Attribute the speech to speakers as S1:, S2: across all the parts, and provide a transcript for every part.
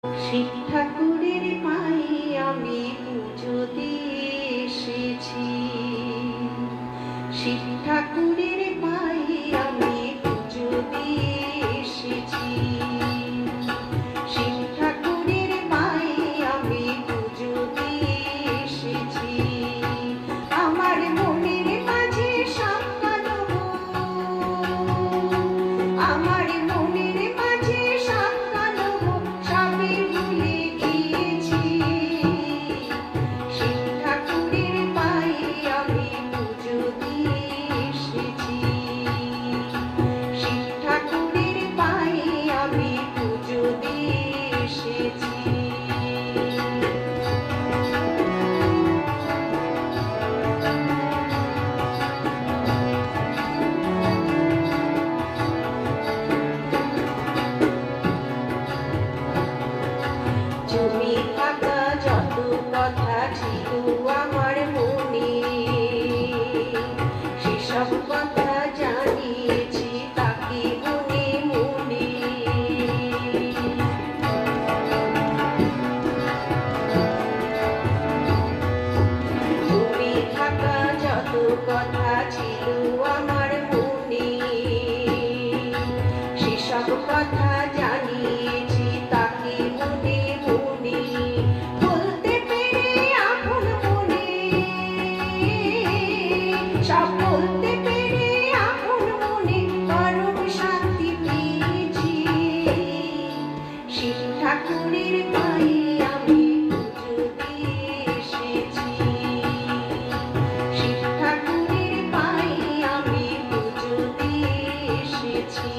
S1: শিব ঠাকুরের পায়ে আমি পুজো দিয়ে এসেছি। শিব ঠাকুরের পায়ে আমি পুজো দিয়ে এসেছি। শিব ঠাকুরের পায়ে আমি পুজো দিয়ে এসেছি। আমার মনের মাঝে সব কালো, আমার মনের মাঝে সব কালো সবই ভুলে গিয়েছি। শিব ঠাকুরের পায়ে আমি পুজো দিয়ে এসেছি। শিব ঠাকুরের পায়ে আমি পুজো দিয়ে এসেছি। জমি থাকা যত কথা ছিল আমার মনে, সেসব কথা জানিয়েছি তাকে মনে মনে। জমি থাকা যত কথা ছিল আমার মনে, সেসব কথা জানিয়েছি তাকে মনে মনে। বলতে পেরে আপন মনে, সব বলতে পেরে আপন মনে পরম শান্তি পেয়েছি। শিব ঠাকুরের পায়ে আমি পুজো দিয়ে এসেছি। শিব ঠাকুরের পায়ে আমি পুজো দিয়ে এসেছি।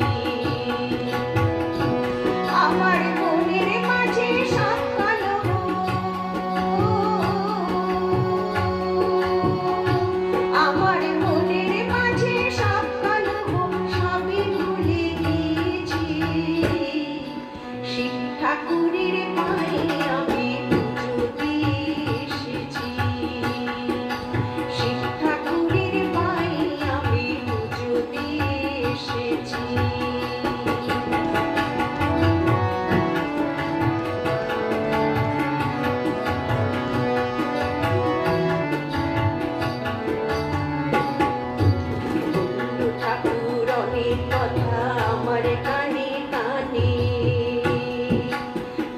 S1: আমার মনের মাঝে সব কালো, আমার মনের মাঝে সব কালো সবই ভুলে গিয়েছি। শিব ঠাকুরের পায়ে আমি পুজো দিয়ে এসেছি। শিব ঠাকুরের পায়ে আমি পুজো দিয়ে এসেছি। ঠাকুর অনেক কথা আমার কানে কানে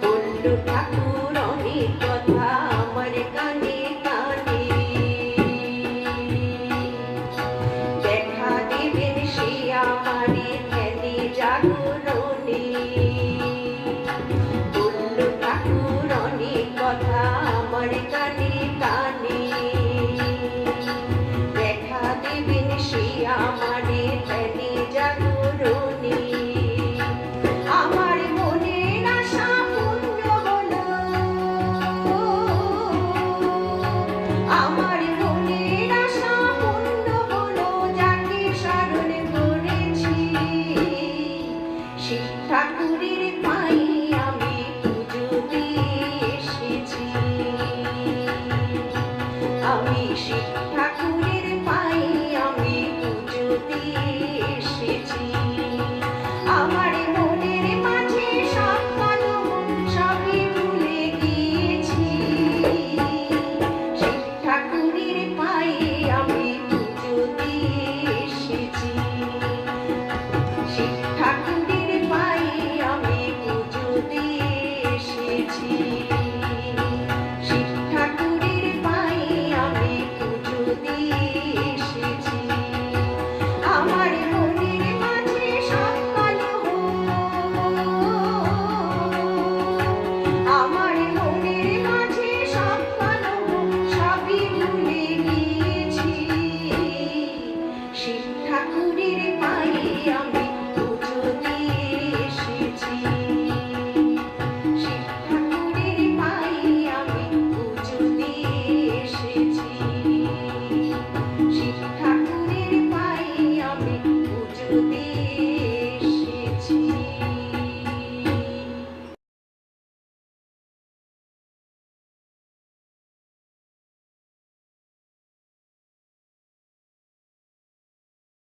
S1: বলল ঠাকুর।